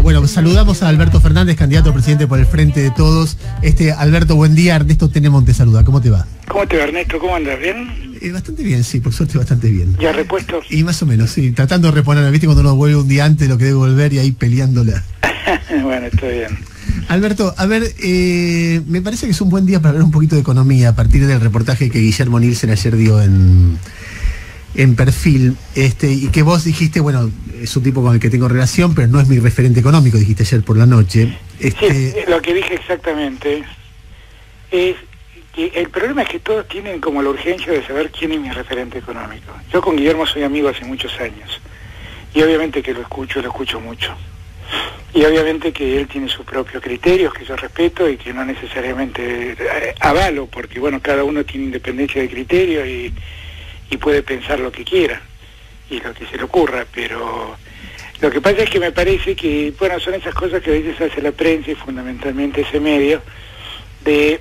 Bueno, saludamos a Alberto Fernández, candidato a presidente por el Frente de Todos. Alberto, buen día. Ernesto Tenemos te saluda. ¿Cómo te va? ¿Cómo te va, Ernesto? ¿Cómo andas? ¿Bien? Bastante bien, sí, por suerte bastante bien. ¿Ya repuesto? Y más o menos, sí, tratando de reponerme, ¿viste? Cuando uno vuelve un día antes de lo que debe volver y ahí peleándola. Bueno, está bien. Alberto, a ver, me parece que es un buen día para hablar un poquito de economía a partir del reportaje que Guillermo Nielsen ayer dio en Perfil, y que vos dijiste, bueno, es un tipo con el que tengo relación, pero no es mi referente económico, dijiste ayer por la noche. Sí, lo que dije exactamente es que el problema es que todos tienen como la urgencia de saber quién es mi referente económico. Yo con Guillermo soy amigo hace muchos años, y obviamente que lo escucho mucho. Y obviamente que él tiene sus propios criterios, que yo respeto y que no necesariamente avalo, porque bueno, cada uno tiene independencia de criterio y puede pensar lo que quiera y lo que se le ocurra, pero lo que pasa es que me parece que, bueno, son esas cosas que a veces hace la prensa y fundamentalmente ese medio, de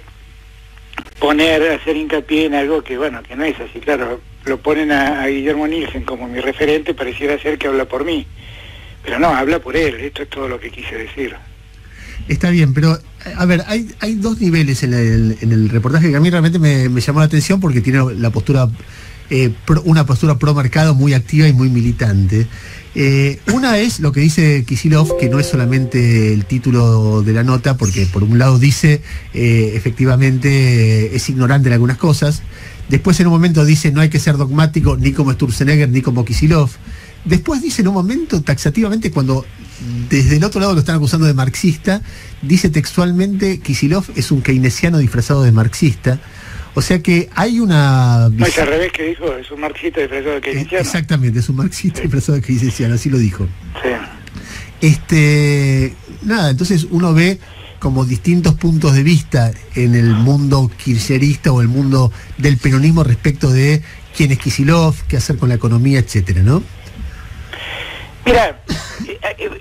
hacer hincapié en algo que, bueno, que no es así. Claro, lo ponen a Guillermo Nielsen como mi referente, pareciera ser que habla por mí, pero no, habla por él. Esto es todo lo que quise decir. Está bien, pero a ver, hay dos niveles en el reportaje que a mí realmente me llamó la atención porque tiene la postura, una postura pro mercado muy activa y muy militante. Una es lo que dice Kicillof, que no es solamente el título de la nota, porque por un lado dice, efectivamente, es ignorante en algunas cosas. Después en un momento dice, no hay que ser dogmático ni como Sturzenegger ni como Kicillof. Después dice en un momento, taxativamente, cuando desde el otro lado lo están acusando de marxista, dice textualmente, Kicillof es un keynesiano disfrazado de marxista. O sea que hay una... No, es al revés que dijo, es un marxista disfrazado de keynesiano. Exactamente, es un marxista disfrazado de keynesiano, así lo dijo. Sí. Nada, entonces uno ve como distintos puntos de vista en el mundo kirchnerista o el mundo del peronismo respecto de quién es Kicillof, qué hacer con la economía, etcétera, ¿no? Mira,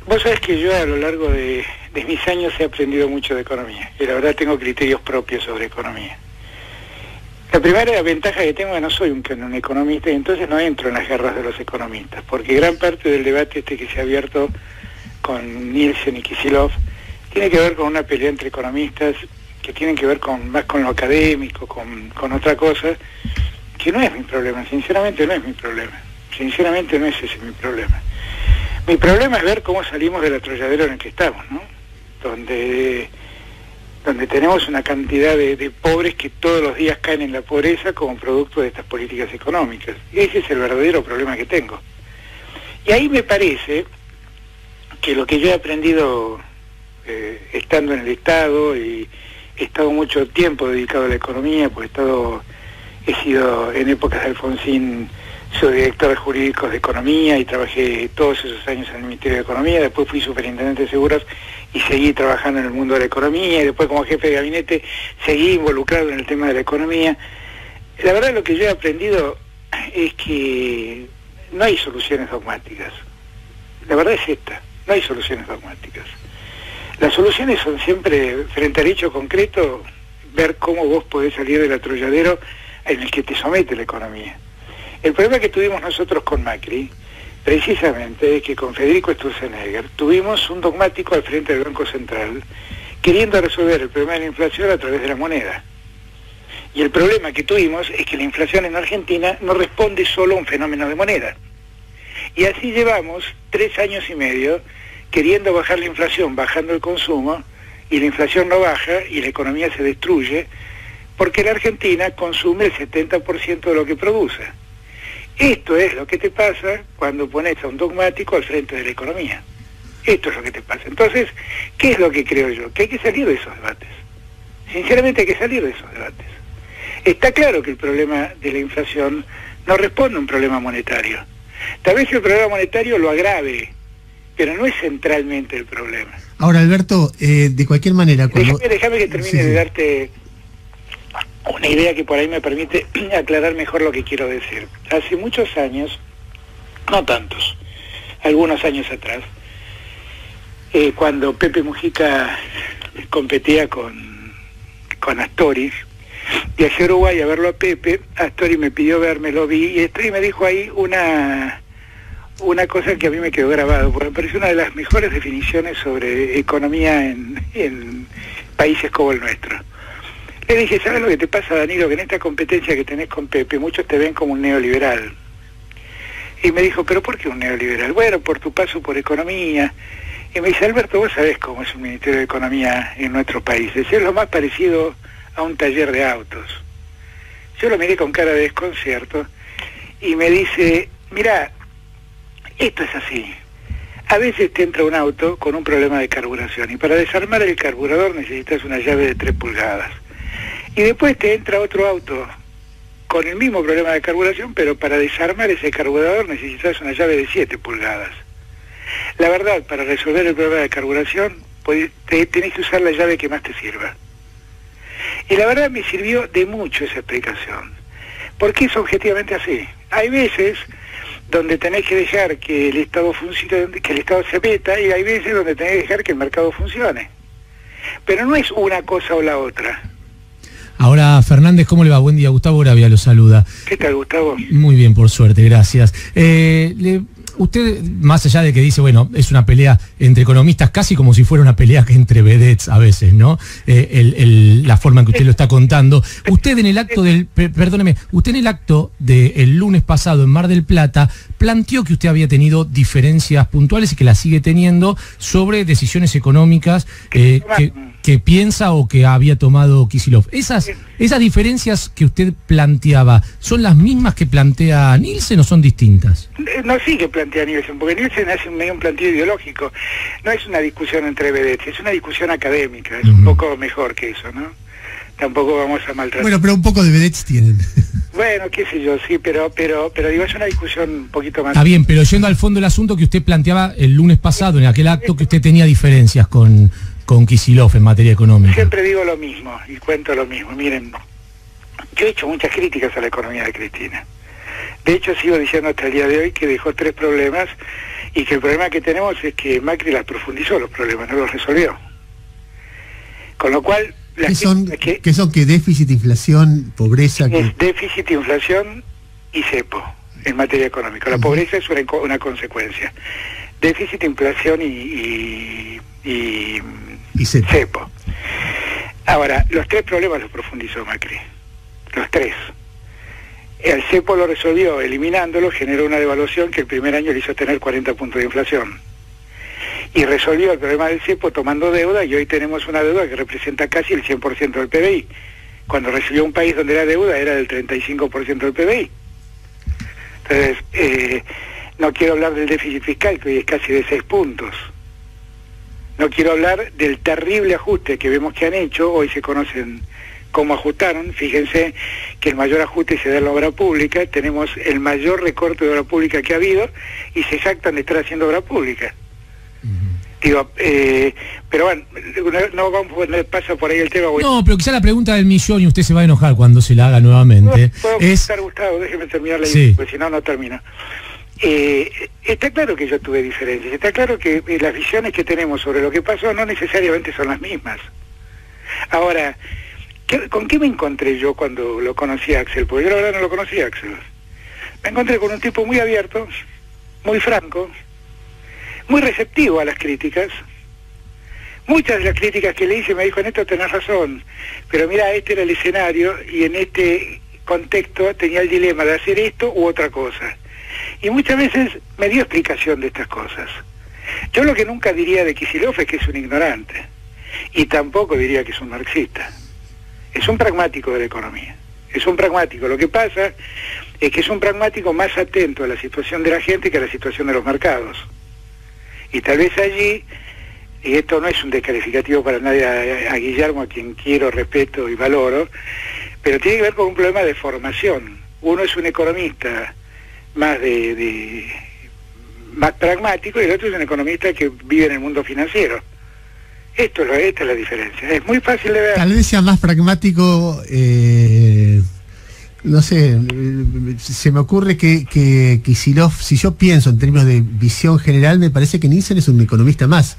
vos sabés que yo a lo largo de mis años he aprendido mucho de economía, y la verdad tengo criterios propios sobre economía. La primera ventaja que tengo es que no soy un economista, y entonces no entro en las guerras de los economistas, porque gran parte del debate que se ha abierto con Nielsen y Kicillof tiene que ver con una pelea entre economistas que tienen que ver más con lo académico, con otra cosa, que no es mi problema, sinceramente no es mi problema, sinceramente no es ese mi problema. Mi problema es ver cómo salimos del atolladero en el que estamos, ¿no? Donde tenemos una cantidad de pobres que todos los días caen en la pobreza como producto de estas políticas económicas. Ese es el verdadero problema que tengo. Y ahí me parece que lo que yo he aprendido estando en el Estado, y he estado mucho tiempo dedicado a la economía, porque he sido en épocas de Alfonsín, soy director de jurídicos de economía y trabajé todos esos años en el Ministerio de Economía, después fui superintendente de seguros y seguí trabajando en el mundo de la economía, y después como jefe de gabinete seguí involucrado en el tema de la economía. La verdad lo que yo he aprendido es que no hay soluciones dogmáticas. La verdad es esta, no hay soluciones dogmáticas. Las soluciones son siempre, frente al hecho concreto, ver cómo vos podés salir del atolladero en el que te somete la economía. El problema que tuvimos nosotros con Macri, precisamente, es que con Federico Sturzenegger tuvimos un dogmático al frente del Banco Central queriendo resolver el problema de la inflación a través de la moneda. Y el problema que tuvimos es que la inflación en Argentina no responde solo a un fenómeno de moneda. Y así llevamos 3 años y medio queriendo bajar la inflación, bajando el consumo, y la inflación no baja y la economía se destruye porque la Argentina consume el 70% de lo que produce. Esto es lo que te pasa cuando pones a un dogmático al frente de la economía. Esto es lo que te pasa. Entonces, ¿qué es lo que creo yo? Que hay que salir de esos debates. Sinceramente hay que salir de esos debates. Está claro que el problema de la inflación no responde a un problema monetario. Tal vez el problema monetario lo agrave, pero no es centralmente el problema. Ahora, Alberto, de cualquier manera... Déjame que termine de darte una idea que por ahí me permite aclarar mejor lo que quiero decir. Hace muchos años, no tantos, algunos años atrás, cuando Pepe Mujica competía con Astori, viajé a Uruguay a verlo a Pepe. Astori me pidió verme, lo vi, y Astori me dijo ahí una una cosa que a mí me quedó grabado, porque me parece una de las mejores definiciones sobre economía en países como el nuestro. Le dije, ¿sabes lo que te pasa, Danilo? Que en esta competencia que tenés con Pepe, muchos te ven como un neoliberal. Y me dijo, ¿pero por qué un neoliberal? Bueno, por tu paso por economía. Y me dice, Alberto, vos sabés cómo es un Ministerio de Economía en nuestros países. Es lo más parecido a un taller de autos. Yo lo miré con cara de desconcierto y me dice, mirá, esto es así. A veces te entra un auto con un problema de carburación y para desarmar el carburador necesitas una llave de 3 pulgadas. Y después te entra otro auto con el mismo problema de carburación, pero para desarmar ese carburador necesitas una llave de 7 pulgadas. La verdad, para resolver el problema de carburación, tenés que usar la llave que más te sirva. Y la verdad me sirvió de mucho esa explicación, porque es objetivamente así. Hay veces donde tenés que dejar que el Estado funcione, que el Estado se meta, y hay veces donde tenés que dejar que el mercado funcione. Pero no es una cosa o la otra. Ahora, Fernández, ¿cómo le va? Buen día, Gustavo Gravia lo saluda. ¿Qué tal, Gustavo? Muy bien, por suerte, gracias. Usted, más allá de que dice, bueno, es una pelea entre economistas, casi como si fuera una pelea entre vedettes a veces, ¿no? La forma en que usted lo está contando. Usted en el acto usted en el acto del lunes pasado en Mar del Plata planteó que usted había tenido diferencias puntuales y que las sigue teniendo sobre decisiones económicas que piensa o que había tomado Kicillof. Esas diferencias que usted planteaba, ¿son las mismas que plantea Nielsen o son distintas? No, sí que plantea Nielsen, porque Nielsen hace medio un planteo ideológico. No es una discusión entre vedettes, es una discusión académica, es un poco mejor que eso, ¿no? Tampoco vamos a maltratar. Bueno, pero un poco de vedettes tienen. Bueno, qué sé yo, sí, pero digo, es una discusión un poquito más... Está bien, pero yendo al fondo del asunto que usted planteaba el lunes pasado, en aquel acto que usted tenía diferencias con Kicillof en materia económica. Siempre digo lo mismo y cuento lo mismo. Miren, yo he hecho muchas críticas a la economía de Cristina. De hecho, sigo diciendo hasta el día de hoy que dejó 3 problemas y que el problema que tenemos es que Macri las profundizó los problemas, no los resolvió. Con lo cual... ¿Qué son? ¿Qué déficit, inflación, pobreza? Es déficit, inflación y cepo en materia económica. La pobreza es una consecuencia. Déficit, inflación y cepo. Ahora, los 3 problemas los profundizó Macri. Los 3. El cepo lo resolvió eliminándolo, generó una devaluación que el primer año le hizo tener 40 puntos de inflación. Y resolvió el problema del cepo tomando deuda, y hoy tenemos una deuda que representa casi el 100% del PBI. Cuando recibió un país donde la deuda era del 35% del PBI. Entonces, no quiero hablar del déficit fiscal, que hoy es casi de 6 puntos. No quiero hablar del terrible ajuste que vemos que han hecho, hoy se conocen cómo ajustaron. Fíjense que el mayor ajuste se da en la obra pública, tenemos el mayor recorte de obra pública que ha habido, y se jactan de estar haciendo obra pública. Digo, pero bueno, no vamos a poner, pasa por ahí el tema. No, pero quizá la pregunta del millón, y usted se va a enojar cuando se la haga nuevamente. Puedo estar, Gustavo, déjeme terminar la idea, porque si no, no termino. Está claro que yo tuve diferencias, está claro que las visiones que tenemos sobre lo que pasó no necesariamente son las mismas. Ahora, ¿con qué me encontré yo cuando lo conocí a Axel? Porque yo la verdad no lo conocí a Axel. Me encontré con un tipo muy abierto, muy franco, muy receptivo a las críticas. Muchas de las críticas que le hice me dijo, en esto tenés razón, pero mira, este era el escenario y en este contexto tenía el dilema de hacer esto u otra cosa. Y muchas veces me dio explicación de estas cosas. Yo lo que nunca diría de Kicillof es que es un ignorante, y tampoco diría que es un marxista. Es un pragmático de la economía, es un pragmático. Lo que pasa es que es un pragmático más atento a la situación de la gente que a la situación de los mercados. Y tal vez allí, y esto no es un descalificativo para nadie a Guillermo, a quien quiero, respeto y valoro, pero tiene que ver con un problema de formación. Uno es un economista más más pragmático, y el otro es un economista que vive en el mundo financiero. Esta es la diferencia. Es muy fácil de ver. Tal vez sea más pragmático, no sé, se me ocurre que Kicillof, si yo pienso en términos de visión general, me parece que Nielsen es un economista más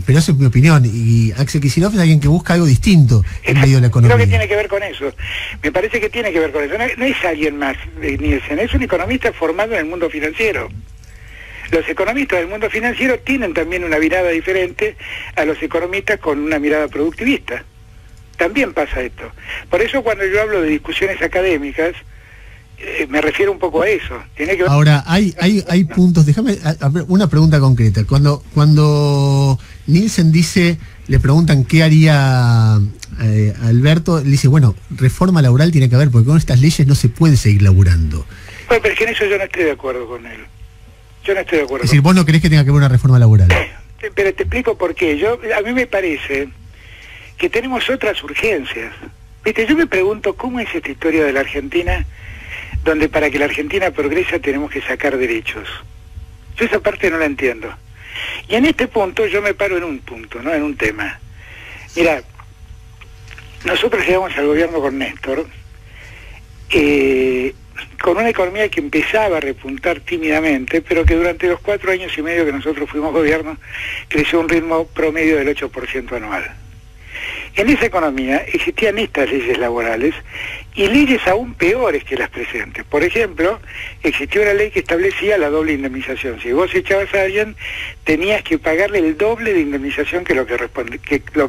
pero esa es mi opinión, y Axel Kicillof es alguien que busca algo distinto en medio de la economía. Creo que tiene que ver con eso, me parece que tiene que ver con eso, no es alguien más, Nielsen, es un economista formado en el mundo financiero. Los economistas del mundo financiero tienen también una mirada diferente a los economistas con una mirada productivista. También pasa esto. Por eso cuando yo hablo de discusiones académicas, me refiero un poco a eso. Tiene que ver... Ahora, hay puntos, déjame una pregunta concreta. Cuando Nielsen dice, le preguntan qué haría Alberto, le dice, bueno, reforma laboral tiene que haber, porque con estas leyes no se puede seguir laburando. Bueno, pero es que en eso yo no estoy de acuerdo con él. Yo no estoy de acuerdo. Es decir, vos no querés que tenga que haber una reforma laboral. Pero te explico por qué. A mí me parece que tenemos otras urgencias. Viste, yo me pregunto cómo es esta historia de la Argentina, donde para que la Argentina progrese tenemos que sacar derechos. Yo esa parte no la entiendo. Y en este punto yo me paro en un punto, ¿no? En un tema. Mira, nosotros llegamos al gobierno con Néstor, con una economía que empezaba a repuntar tímidamente, pero que durante los 4 años y medio que nosotros fuimos gobierno, creció a un ritmo promedio del 8% anual. En esa economía existían estas leyes laborales y leyes aún peores que las presentes. Por ejemplo, existió una ley que establecía la doble indemnización. Si vos echabas a alguien, tenías que pagarle el doble de indemnización que lo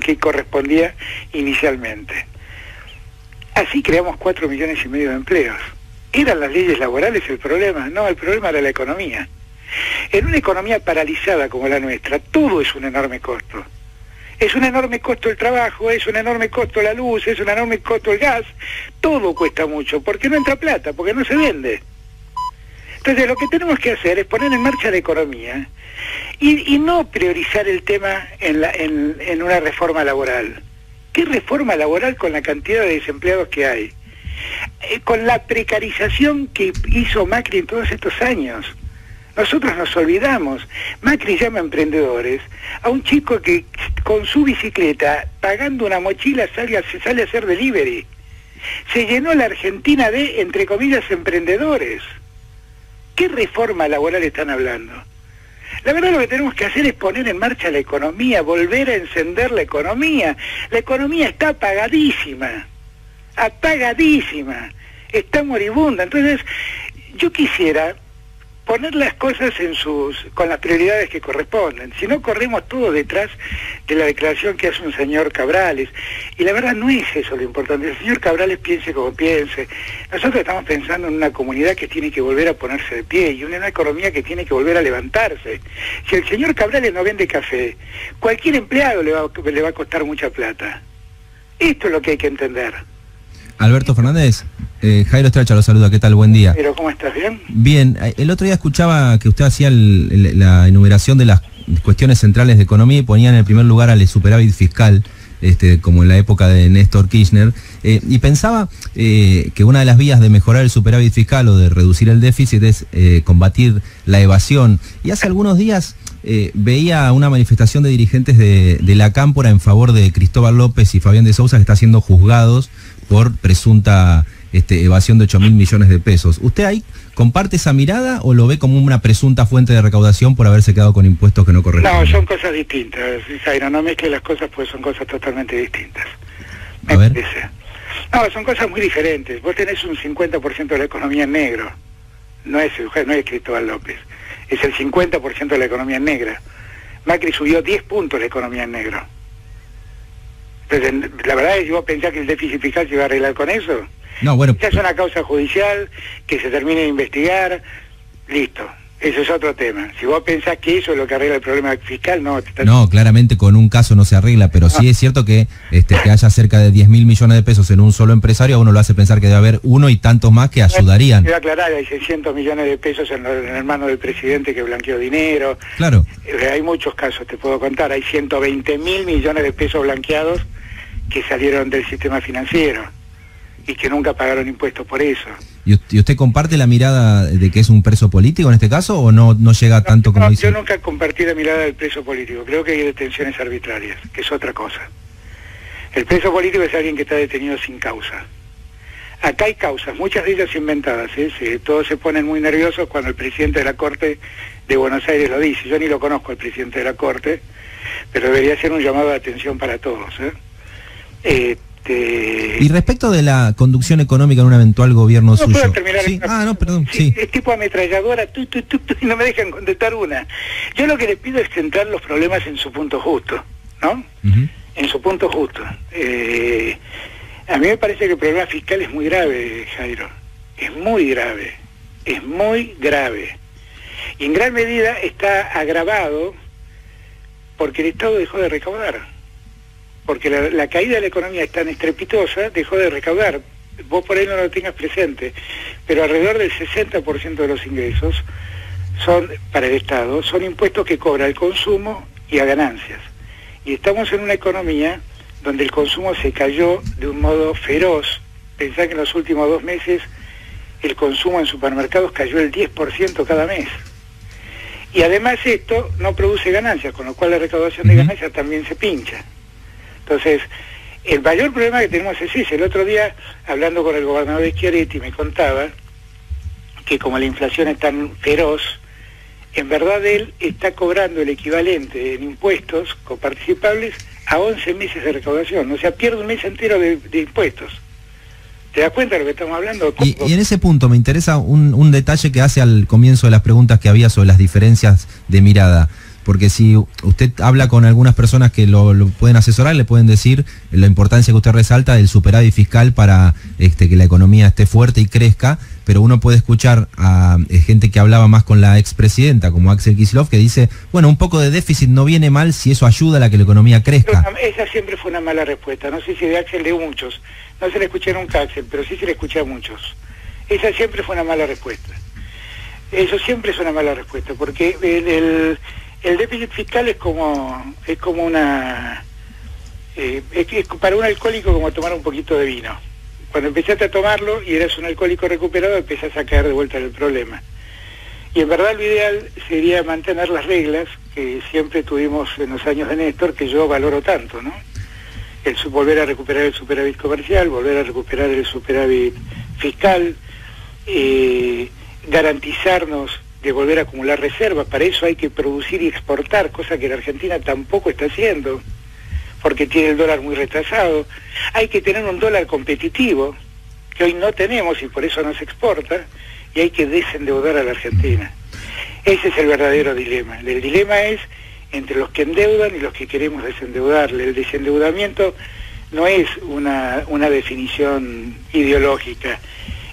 que correspondía inicialmente. Así creamos 4,5 millones de empleos. ¿Eran las leyes laborales el problema? No, el problema era la economía. En una economía paralizada como la nuestra, todo es un enorme costo. Es un enorme costo el trabajo, es un enorme costo la luz, es un enorme costo el gas, todo cuesta mucho, porque no entra plata, porque no se vende. Entonces lo que tenemos que hacer es poner en marcha la economía y no priorizar el tema en una reforma laboral. ¿Qué reforma laboral con la cantidad de desempleados que hay? Con la precarización que hizo Macri en todos estos años. Nosotros nos olvidamos. Macri llama emprendedores a un chico que con su bicicleta, pagando una mochila, sale a hacer delivery. Se llenó la Argentina de, entre comillas, emprendedores. ¿Qué reforma laboral están hablando? La verdad lo que tenemos que hacer es poner en marcha la economía, volver a encender la economía. La economía está apagadísima, está moribunda. Entonces, yo quisiera poner las cosas con las prioridades que corresponden. Si no, corremos todo detrás de la declaración que hace un señor Cabrales. Y la verdad no es eso lo importante. El señor Cabrales piense como piense. Nosotros estamos pensando en una comunidad que tiene que volver a ponerse de pie y en una economía que tiene que volver a levantarse. Si el señor Cabrales no vende café, cualquier empleado le va a costar mucha plata. Esto es lo que hay que entender. Alberto Fernández, Jairo Stracha lo saluda, ¿qué tal? Buen día. Pero ¿cómo estás? ¿Bien? Bien, el otro día escuchaba que usted hacía la enumeración de las cuestiones centrales de economía y ponía en el primer lugar al superávit fiscal, como en la época de Néstor Kirchner, y pensaba que una de las vías de mejorar el superávit fiscal o de reducir el déficit es combatir la evasión. Y hace algunos días veía una manifestación de dirigentes de la Cámpora en favor de Cristóbal López y Fabián de Sousa, que están siendo juzgados por presunta evasión de 8.000 millones de pesos. ¿Usted ahí comparte esa mirada o lo ve como una presunta fuente de recaudación por haberse quedado con impuestos que no corresponden? No, son cosas distintas, Jairo, no mezcle las cosas, pues son cosas totalmente distintas. A ver. No, son cosas muy diferentes. Vos tenés un 50% de la economía en negro. No es Cristóbal López. Es el 50% de la economía en negra. Macri subió 10 puntos la economía en negro. Entonces, la verdad es que vos pensás que el déficit fiscal se iba a arreglar con eso. No, bueno. Ya es una causa judicial que se termine de investigar, listo. Eso es otro tema. Si vos pensás que eso es lo que arregla el problema fiscal, no. No, claramente con un caso no se arregla, pero sí es cierto que que haya cerca de 10.000 millones de pesos en un solo empresario, a uno lo hace pensar que debe haber uno y tantos más que ayudarían. Quiero aclarar, hay 600 millones de pesos en el mano del presidente que blanqueó dinero. Claro. Hay muchos casos, te puedo contar. Hay 120.000 millones de pesos blanqueados que salieron del sistema financiero y que nunca pagaron impuestos por eso. ¿Y usted comparte la mirada de que es un preso político en este caso o no llega tanto como dice? Yo nunca compartí la mirada del preso político. Creo que hay detenciones arbitrarias, que es otra cosa. El preso político es alguien que está detenido sin causa. Acá hay causas, muchas de ellas inventadas, ¿eh? Todos se ponen muy nerviosos cuando el presidente de la Corte de Buenos Aires lo dice. Yo ni lo conozco al presidente de la Corte, pero debería ser un llamado de atención para todos, Y respecto de la conducción económica en un eventual gobierno suyo. ¿Puedo terminar? Sí. No, perdón. Sí. Es tipo ametralladora, y no me dejan contestar una. Yo lo que les pido es centrar los problemas en su punto justo, ¿no? En su punto justo. A mí me parece que el problema fiscal es muy grave, Jairo. Es muy grave. Es muy grave. Y en gran medida está agravado porque el Estado dejó de recaudar. Porque la caída de la economía es tan estrepitosa, dejó de recaudar. Vos por ahí no lo tengas presente, pero alrededor del 60% de los ingresos son para el Estado, son impuestos que cobra el consumo y a ganancias. Y estamos en una economía donde el consumo se cayó de un modo feroz. Pensá que en los últimos 2 meses el consumo en supermercados cayó el 10% cada mes. Y además esto no produce ganancias, con lo cual la recaudación de ganancias también se pincha. Entonces, el mayor problema que tenemos es ese. El otro día, hablando con el gobernador de Schiaretti, me contaba que como la inflación es tan feroz, en verdad él está cobrando el equivalente en impuestos coparticipables a 11 meses de recaudación. O sea, pierde un mes entero de impuestos. ¿Te das cuenta de lo que estamos hablando? Y en ese punto me interesa un detalle que hace al comienzo de las preguntas que había sobre las diferencias de mirada. Porque si usted habla con algunas personas que lo pueden asesorar, le pueden decir la importancia que usted resalta del superávit fiscal para que la economía esté fuerte y crezca, pero uno puede escuchar a gente que hablaba más con la expresidenta, como Axel Kicillof, que dice, bueno, un poco de déficit no viene mal si eso ayuda a que la economía crezca. Esa siempre fue una mala respuesta, no sé si de Axel, de muchos. No se le escuché nunca a Axel, pero sí se le escuché a muchos. Esa siempre fue una mala respuesta. Eso siempre es una mala respuesta, porque el déficit fiscal es como una... es para un alcohólico como tomar un poquito de vino. Cuando empezaste a tomarlo y eras un alcohólico recuperado, empezás a caer de vuelta en el problema. Y en verdad lo ideal sería mantener las reglas que siempre tuvimos en los años de Néstor, que yo valoro tanto, ¿no? Volver a recuperar el superávit comercial, volver a recuperar el superávit fiscal, garantizarnos de volver a acumular reservas. Para eso hay que producir y exportar, cosa que la Argentina tampoco está haciendo, porque tiene el dólar muy retrasado. Hay que tener un dólar competitivo, que hoy no tenemos y por eso no se exporta, y hay que desendeudar a la Argentina. Ese es el verdadero dilema. El dilema es entre los que endeudan y los que queremos desendeudarle. El desendeudamiento no es una definición ideológica,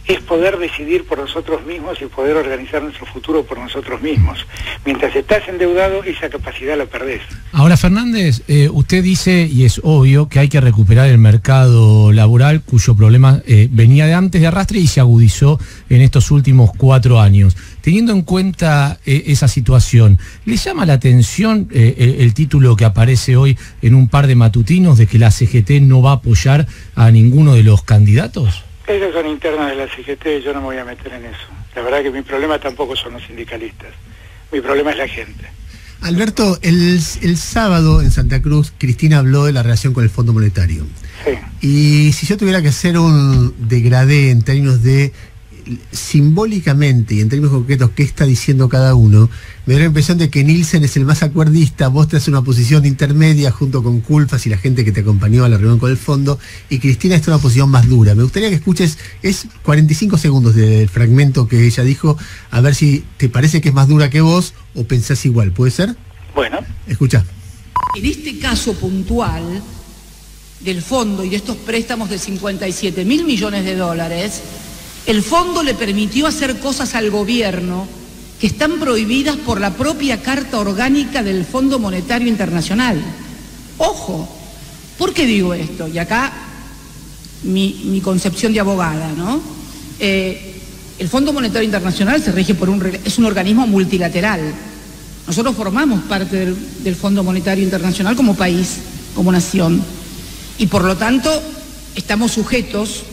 es poder decidir por nosotros mismos y poder organizar nuestro futuro por nosotros mismos. Mientras estás endeudado, esa capacidad la perdés. Ahora, Fernández, usted dice, y es obvio, que hay que recuperar el mercado laboral, cuyo problema venía de antes de arrastre y se agudizó en estos últimos 4 años. Teniendo en cuenta esa situación, ¿le llama la atención el título que aparece hoy en un par de matutinos de que la CGT no va a apoyar a ninguno de los candidatos? Esas son internas de la CGT, yo no me voy a meter en eso. La verdad que mi problema tampoco son los sindicalistas. Mi problema es la gente. Alberto, el sábado en Santa Cruz, Cristina habló de la relación con el Fondo Monetario. Sí. Y si yo tuviera que hacer un degradé en términos de simbólicamente y en términos concretos qué está diciendo cada uno, me da la impresión de que Nielsen es el más acuerdista, vos tenés una posición intermedia junto con Culfas y la gente que te acompañó a la reunión con el fondo, y Cristina está en una posición más dura. Me gustaría que escuches, es 45 segundos del fragmento que ella dijo, a ver si te parece que es más dura que vos o pensás igual, ¿puede ser? Bueno. Escuchá. En este caso puntual del fondo y de estos préstamos de 57.000 millones de dólares, el fondo le permitió hacer cosas al gobierno que están prohibidas por la propia Carta Orgánica del Fondo Monetario Internacional. Ojo, ¿por qué digo esto? Y acá mi concepción de abogada, ¿no? El Fondo Monetario Internacional se rige por es un organismo multilateral. Nosotros formamos parte del Fondo Monetario Internacional como país, como nación, y por lo tanto estamos sujetos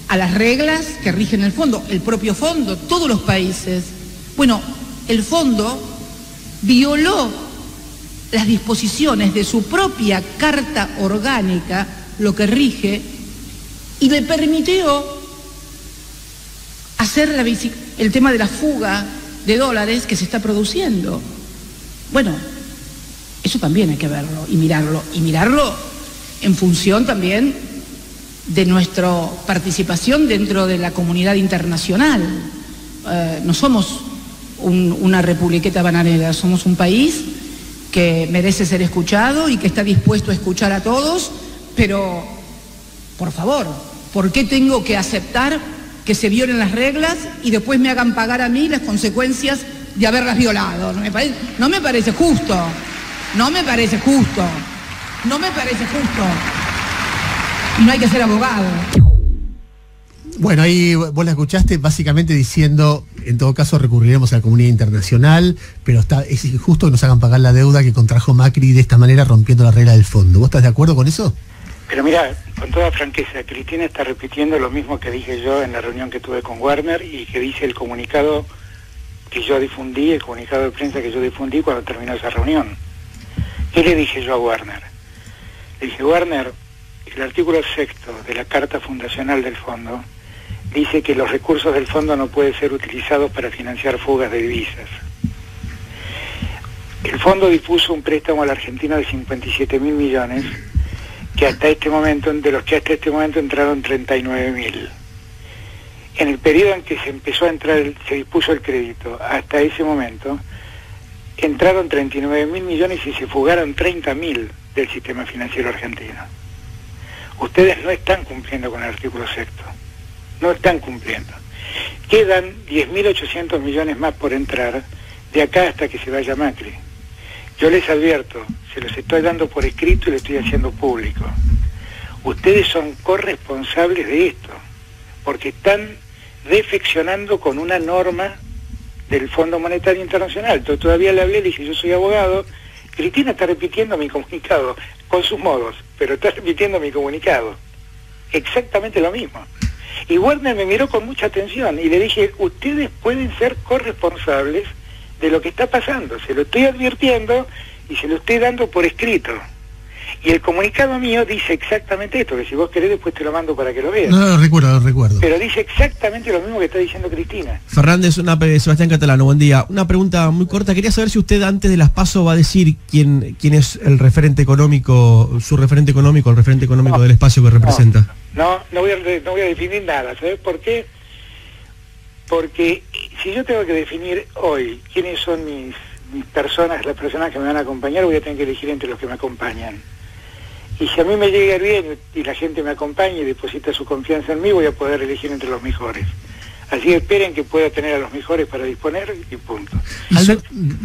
a las reglas que rigen el fondo, el propio fondo, todos los países. Bueno, el fondo violó las disposiciones de su propia Carta Orgánica, lo que rige, y le permitió hacer el tema de la fuga de dólares que se está produciendo. Bueno, eso también hay que verlo y mirarlo en función también de nuestra participación dentro de la comunidad internacional. No somos una republiqueta bananera, somos un país que merece ser escuchado y que está dispuesto a escuchar a todos, pero, por favor, ¿por qué tengo que aceptar que se violen las reglas y después me hagan pagar a mí las consecuencias de haberlas violado? No me parece justo. No me parece justo. Y no hay que ser abogado. Bueno, ahí vos la escuchaste básicamente diciendo, en todo caso recurriremos a la comunidad internacional, pero es injusto que nos hagan pagar la deuda que contrajo Macri de esta manera, rompiendo la regla del fondo. ¿Vos estás de acuerdo con eso? Pero mira, con toda franqueza, Cristina está repitiendo lo mismo que dije yo en la reunión que tuve con Werner y que dice el comunicado que yo difundí, el comunicado de prensa que yo difundí cuando terminó esa reunión. ¿Qué le dije yo a Werner? Le dije, Werner, el artículo 6 de la Carta Fundacional del Fondo dice que los recursos del fondo no pueden ser utilizados para financiar fugas de divisas. El fondo dispuso un préstamo a la Argentina de 57.000 millones, que hasta este momento, de los que hasta este momento entraron 39.000. En el periodo en que se dispuso el crédito, hasta ese momento, entraron 39.000 millones y se fugaron 30.000 del sistema financiero argentino. Ustedes no están cumpliendo con el artículo 6. No están cumpliendo. Quedan 10.800 millones más por entrar de acá hasta que se vaya Macri. Yo les advierto, se los estoy dando por escrito y lo estoy haciendo público. Ustedes son corresponsables de esto, porque están defeccionando con una norma del Fondo Monetario Internacional. Yo todavía le hablé, le dije, yo soy abogado. Cristina está repitiendo mi comunicado, con sus modos, pero está repitiendo mi comunicado. Exactamente lo mismo. Y Werner me miró con mucha atención y le dije, ustedes pueden ser corresponsables de lo que está pasando. Se lo estoy advirtiendo y se lo estoy dando por escrito. Y el comunicado mío dice exactamente esto, que si vos querés después te lo mando para que lo veas. No, lo recuerdo. Pero dice exactamente lo mismo que está diciendo Cristina. Fernández, Sebastián Catalano, buen día. Una pregunta muy corta. Quería saber si usted antes de las PASO va a decir quién es el referente económico, su referente económico, el referente económico del espacio que representa. No voy a definir nada. ¿Sabes por qué? Porque si yo tengo que definir hoy quiénes son mis personas, las personas que me van a acompañar, voy a tener que elegir entre los que me acompañan. Y si a mí me llega bien y la gente me acompaña y deposita su confianza en mí, voy a poder elegir entre los mejores. Así que esperen que pueda tener a los mejores para disponer y punto.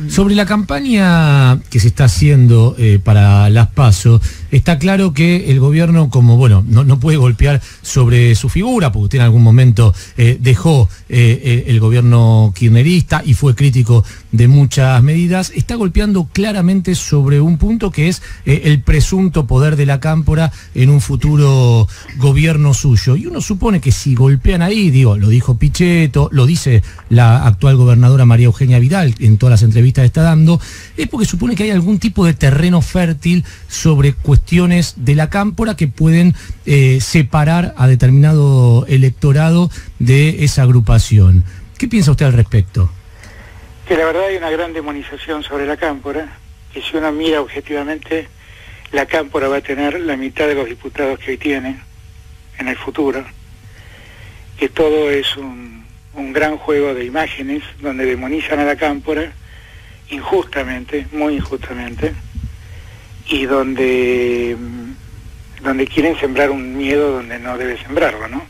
Sobre la campaña que se está haciendo para las PASO, está claro que el gobierno, como bueno, no puede golpear sobre su figura, porque usted en algún momento dejó el gobierno kirchnerista y fue crítico de muchas medidas, está golpeando claramente sobre un punto que es el presunto poder de la Cámpora en un futuro gobierno suyo. Y uno supone que si golpean ahí, lo dijo Pichetto, lo dice la actual gobernadora María Eugenia Vidal en todas las entrevistas que está dando, es porque supone que hay algún tipo de terreno fértil sobre cuestiones de la Cámpora que pueden separar a determinado electorado de esa agrupación. ¿Qué piensa usted al respecto? Que la verdad hay una gran demonización sobre la Cámpora, que si uno mira objetivamente, la Cámpora va a tener la mitad de los diputados que hoy tiene en el futuro, que todo es un gran juego de imágenes donde demonizan a la Cámpora injustamente, muy injustamente, y donde quieren sembrar un miedo donde no debe sembrarlo, ¿no?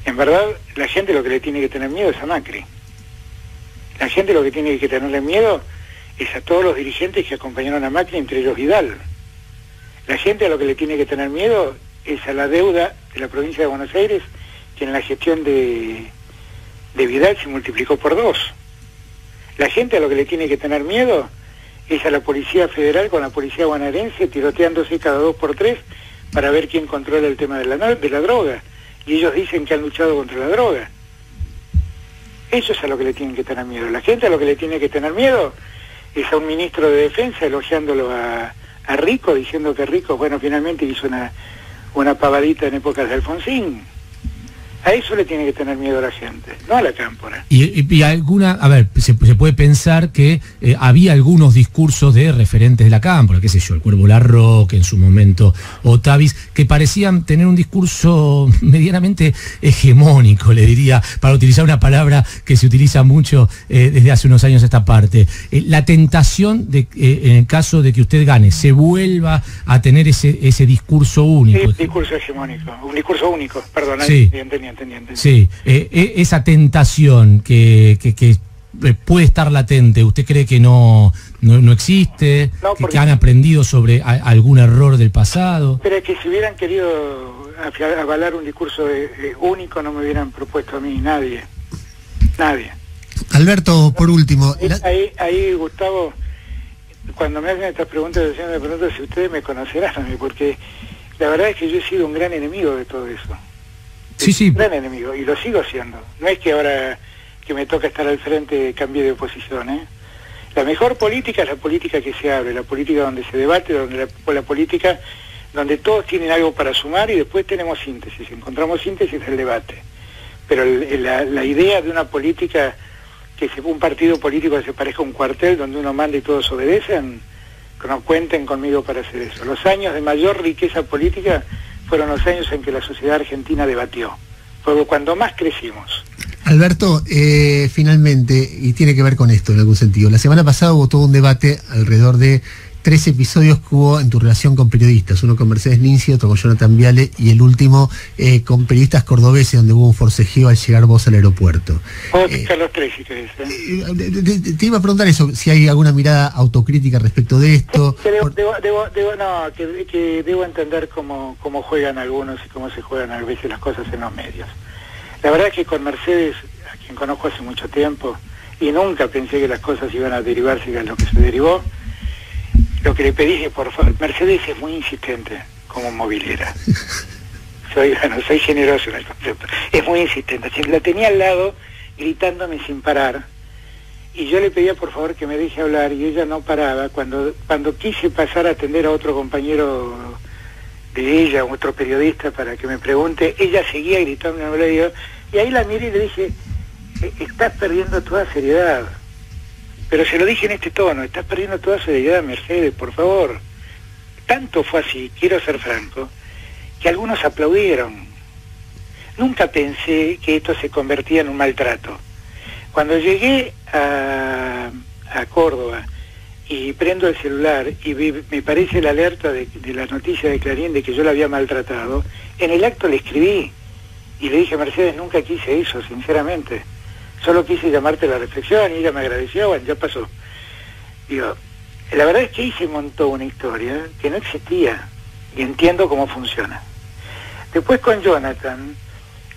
En verdad, la gente lo que le tiene que tener miedo es a Macri. La gente lo que tiene que tenerle miedo es a todos los dirigentes que acompañaron a Macri, entre ellos Vidal. La gente a lo que le tiene que tener miedo es a la deuda de la provincia de Buenos Aires, que en la gestión de Vidal se multiplicó por 2. La gente a lo que le tiene que tener miedo es a la Policía Federal con la Policía Bonaerense tiroteándose cada 2 por 3 para ver quién controla el tema de la droga. Y ellos dicen que han luchado contra la droga. Eso es a lo que le tienen que tener miedo. La gente a lo que le tiene que tener miedo es a un ministro de Defensa elogiándolo a Rico, diciendo que Rico, bueno, finalmente hizo una pavadita en épocas de Alfonsín. A eso le tiene que tener miedo a la gente, no a la cámpora. Y alguna, a ver, se puede pensar que había algunos discursos de referentes de la cámpora, qué sé yo, el Cuervo Larroque en su momento, o Tavis, que parecían tener un discurso medianamente hegemónico, le diría, para utilizar una palabra que se utiliza mucho desde hace unos años a esta parte. La tentación de, en el caso de que usted gane, se vuelva a tener ese discurso único. Sí, discurso hegemónico, un discurso único, perdón, sí. Entendí. Sí, esa tentación que puede estar latente, ¿usted cree que no existe? No, que han aprendido sobre algún error del pasado. Pero es que si hubieran querido avalar un discurso único, no me hubieran propuesto a mí nadie. Alberto, por último... Ahí, Gustavo, cuando me hacen estas preguntas, me pregunto si ustedes me conocerán a mí, porque la verdad es que yo he sido un gran enemigo de todo eso. Sí. Un gran enemigo, y lo sigo siendo. No es que ahora que me toca estar al frente cambie de oposición, ¿eh? La mejor política es la política que se abre, la política donde se debate, la política donde todos tienen algo para sumar y después tenemos síntesis, encontramos síntesis del debate. Pero la idea de una política, un partido político que se parezca a un cuartel donde uno manda y todos obedecen, que no cuenten conmigo para hacer eso. Los años de mayor riqueza política fueron los años en que la sociedad argentina debatió. Fue cuando más crecimos. Alberto, finalmente, y tiene que ver con esto en algún sentido, la semana pasada hubo todo un debate alrededor de 3 episodios que hubo en tu relación con periodistas, uno con Mercedes Ninzi, otro con Jonathan Viale y el último con periodistas cordobeses, donde hubo un forcejeo al llegar vos al aeropuerto. Carlos Treci, ¿qué dice? Te iba a preguntar eso, si hay alguna mirada autocrítica respecto de esto. Que debo entender cómo juegan algunos y cómo se juegan a veces las cosas en los medios. La verdad es que con Mercedes, a quien conozco hace mucho tiempo, y nunca pensé que las cosas iban a derivarse a lo que se derivó, lo que le pedí es, por favor, Mercedes es muy insistente como movilera. Soy generoso en el concepto. Es muy insistente. La tenía al lado gritándome sin parar, y yo le pedía por favor que me deje hablar, y ella no paraba. Cuando quise pasar a atender a otro compañero de ella, otro periodista, para que me pregunte, ella seguía gritando, y ahí la miré y le dije, estás perdiendo toda seriedad. Pero se lo dije en este tono, estás perdiendo toda seriedad, Mercedes, por favor. Tanto fue así, quiero ser franco, que algunos aplaudieron. Nunca pensé que esto se convertía en un maltrato. Cuando llegué a Córdoba y prendo el celular y me parece la alerta de la noticia de Clarín de que yo la había maltratado, en el acto le escribí y le dije, Mercedes, nunca quise eso, sinceramente. Solo quise llamarte a la reflexión y ella me agradeció, bueno, ya pasó. Digo, la verdad es que ahí se montó una historia que no existía y entiendo cómo funciona. Después con Jonathan,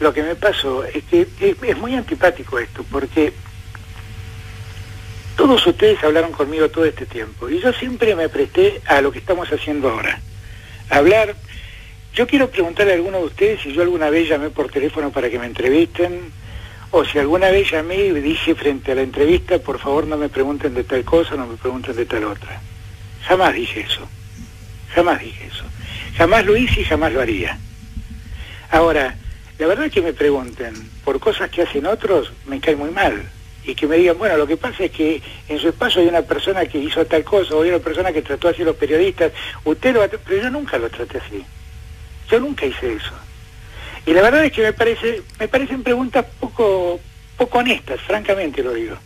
lo que me pasó es que es muy antipático esto, porque todos ustedes hablaron conmigo todo este tiempo y yo siempre me presté a lo que estamos haciendo ahora. Hablar. Yo quiero preguntarle a alguno de ustedes si yo alguna vez llamé por teléfono para que me entrevisten, o si alguna vez llamé y dije frente a la entrevista, por favor no me pregunten de tal cosa, no me pregunten de tal otra. Jamás dije eso. Jamás dije eso. Jamás lo hice y jamás lo haría. Ahora, la verdad es que me pregunten por cosas que hacen otros, me cae muy mal. Y que me digan, bueno, lo que pasa es que en su espacio hay una persona que hizo tal cosa, o hay una persona que trató así a los periodistas, usted lo va a... Pero yo nunca lo traté así. Yo nunca hice eso. Y la verdad es que me parecen preguntas poco honestas, francamente lo digo.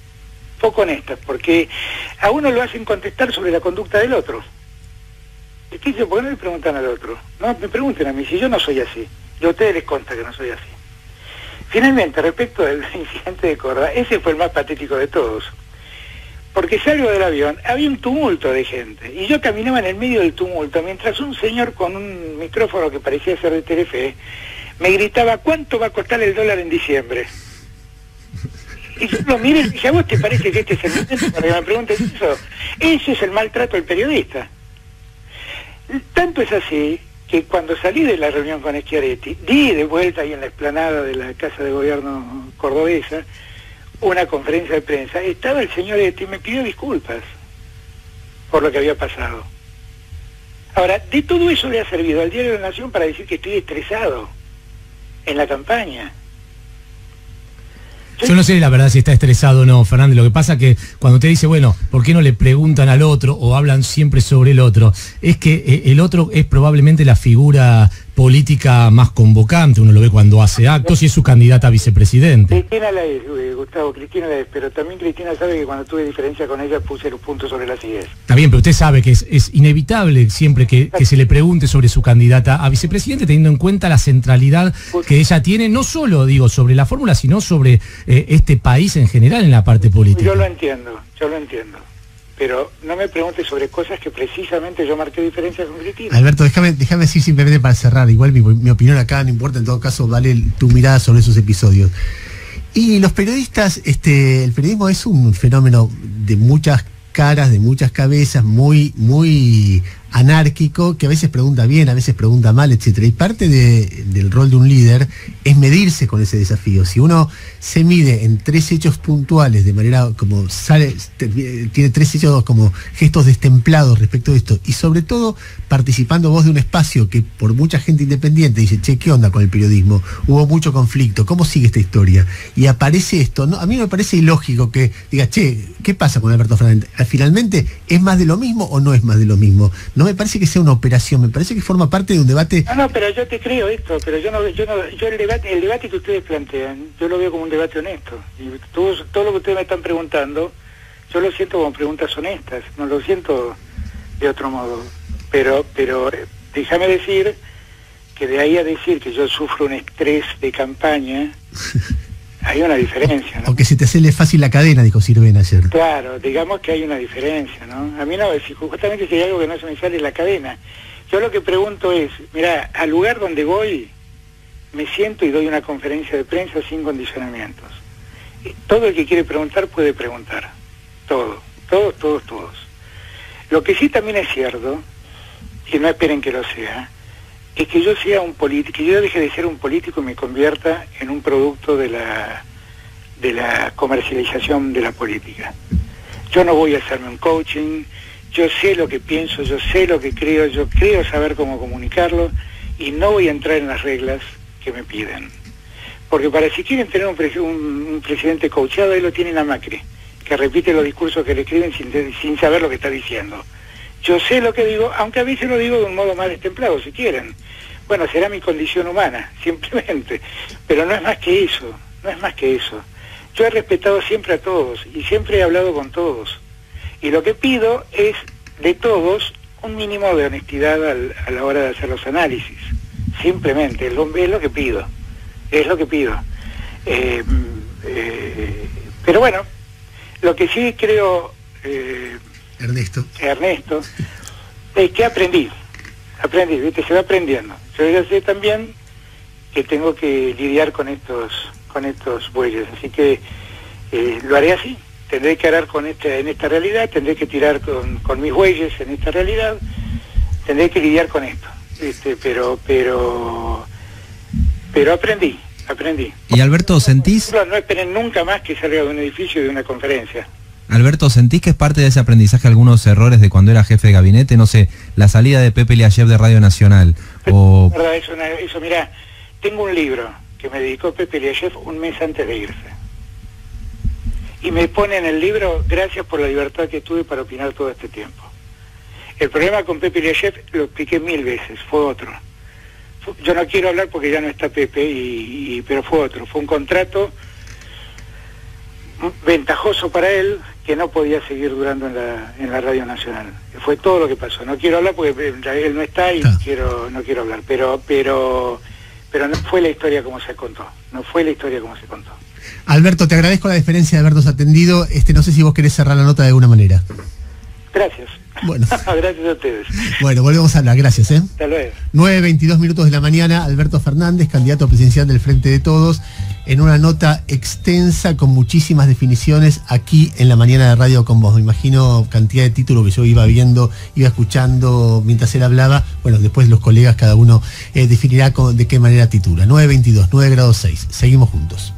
Poco honestas, porque a uno lo hacen contestar sobre la conducta del otro. ¿Qué dice? ¿Por qué no le preguntan al otro? No, me pregunten a mí, si yo no soy así. Y a ustedes les consta que no soy así. Finalmente, respecto del incidente de Córdoba, ese fue el más patético de todos. Porque salgo del avión, había un tumulto de gente, y yo caminaba en el medio del tumulto, mientras un señor con un micrófono que parecía ser de Telefe, me gritaba, ¿cuánto va a costar el dólar en diciembre? Y yo lo miré y dije, ¿a vos te parece que este es el momento para que me preguntes eso? Ese es el maltrato del periodista. Tanto es así que cuando salí de la reunión con Schiaretti, di de vuelta ahí en la explanada de la Casa de Gobierno cordobesa una conferencia de prensa, estaba el señor Etti y me pidió disculpas por lo que había pasado. Ahora, de todo eso le ha servido al Diario de la Nación para decir que estoy estresado en la campaña. Yo no sé la verdad si está estresado o no, Fernández. Lo que pasa que cuando usted dice, bueno, ¿por qué no le preguntan al otro o hablan siempre sobre el otro? Es que el otro es probablemente la figura política más convocante. Uno lo ve cuando hace actos y es su candidata a vicepresidente. Cristina la es, Gustavo, Cristina la es, pero también Cristina sabe que cuando tuve diferencia con ella puse los puntos sobre las ideas. Está bien, pero usted sabe que es inevitable siempre que se le pregunte sobre su candidata a vicepresidente, teniendo en cuenta la centralidad que ella tiene, no solo, digo, sobre la fórmula, sino sobre este país en general en la parte política. Yo lo entiendo. Pero no me preguntes sobre cosas que precisamente yo marqué diferencias con Cristina. Alberto, déjame decir simplemente para cerrar, igual mi opinión acá no importa, en todo caso vale tu mirada sobre esos episodios. Y los periodistas, el periodismo es un fenómeno de muchas caras, de muchas cabezas, muy anárquico, que a veces pregunta bien, a veces pregunta mal, etcétera. Y parte del rol de un líder es medirse con ese desafío. Si uno se mide en 3 hechos puntuales, de manera como tiene 3 hechos como gestos destemplados respecto de esto, y sobre todo participando vos de un espacio que por mucha gente independiente dice, che, ¿qué onda con el periodismo? Hubo mucho conflicto, ¿cómo sigue esta historia? Y aparece esto, ¿no? A mí me parece ilógico que diga, che, ¿qué pasa con Alberto Fernández? Finalmente, ¿es más de lo mismo o no es más de lo mismo? No me parece que sea una operación, me parece que forma parte de un debate. No, pero yo te creo esto, pero yo el debate que ustedes plantean, yo lo veo como un debate honesto. Y todo lo que ustedes me están preguntando, yo lo siento como preguntas honestas, no lo siento de otro modo. Pero déjame decir que de ahí a decir que yo sufro un estrés de campaña, hay una diferencia, ¿no? Aunque se te hace fácil la cadena, dijo Sirvena ayer. Claro, digamos que hay una diferencia, ¿no? A mí no, justamente si hay algo que no se me sale es la cadena. Yo lo que pregunto es, mira, al lugar donde voy, me siento y doy una conferencia de prensa sin condicionamientos. Todo el que quiere preguntar puede preguntar. Todos. Lo que sí también es cierto, y no esperen que lo sea, es que yo sea un político, que yo deje de ser un político y me convierta en un producto de la comercialización de la política. Yo no voy a hacerme un coaching, yo sé lo que pienso, yo sé lo que creo, yo creo saber cómo comunicarlo y no voy a entrar en las reglas que me piden. Porque para si quieren tener un presidente coachado, ahí lo tienen a Macri, que repite los discursos que le escriben sin saber lo que está diciendo. Yo sé lo que digo, aunque a veces lo digo de un modo más destemplado, si quieren. Bueno, será mi condición humana, simplemente. Pero no es más que eso, Yo he respetado siempre a todos y siempre he hablado con todos. Y lo que pido es, de todos, un mínimo de honestidad a la hora de hacer los análisis. Simplemente, es lo que pido. Pero bueno, lo que sí creo... Ernesto, es que aprendí, ¿viste? Se va aprendiendo. Yo ya sé también que tengo que lidiar con estos bueyes, así que lo haré así. Tendré que arar en esta realidad, tendré que tirar con mis bueyes en esta realidad, tendré que lidiar con esto, ¿viste? Pero aprendí. Y Alberto, ¿sentís? No esperen nunca más que salga de un edificio y de una conferencia. Alberto, ¿sentís que es parte de ese aprendizaje algunos errores de cuando era jefe de gabinete? No sé, la salida de Pepe Liayev de Radio Nacional. O... Eso, mirá, tengo un libro que me dedicó Pepe Liayev un mes antes de irse. Y me pone en el libro, gracias por la libertad que tuve para opinar todo este tiempo. El problema con Pepe Liayev lo expliqué 1000 veces, fue otro. Yo no quiero hablar porque ya no está Pepe, pero fue otro. Fue un contrato ventajoso para él, que no podía seguir durando en la Radio Nacional. Fue todo lo que pasó. No quiero hablar porque él no está y no quiero hablar, pero no fue la historia como se contó. Alberto, te agradezco la deferencia de habernos atendido. No sé si vos querés cerrar la nota de alguna manera. Gracias. Bueno. Gracias a ustedes. Bueno, volvemos a hablar. Gracias. Hasta luego. 9:22 de la mañana, Alberto Fernández, candidato presidencial del Frente de Todos, en una nota extensa con muchísimas definiciones aquí en la mañana de Radio con Vos. Me imagino cantidad de títulos que yo iba viendo, iba escuchando mientras él hablaba. Bueno, después los colegas, cada uno definirá de qué manera titula. 9:22, 9 grados 6. Seguimos juntos.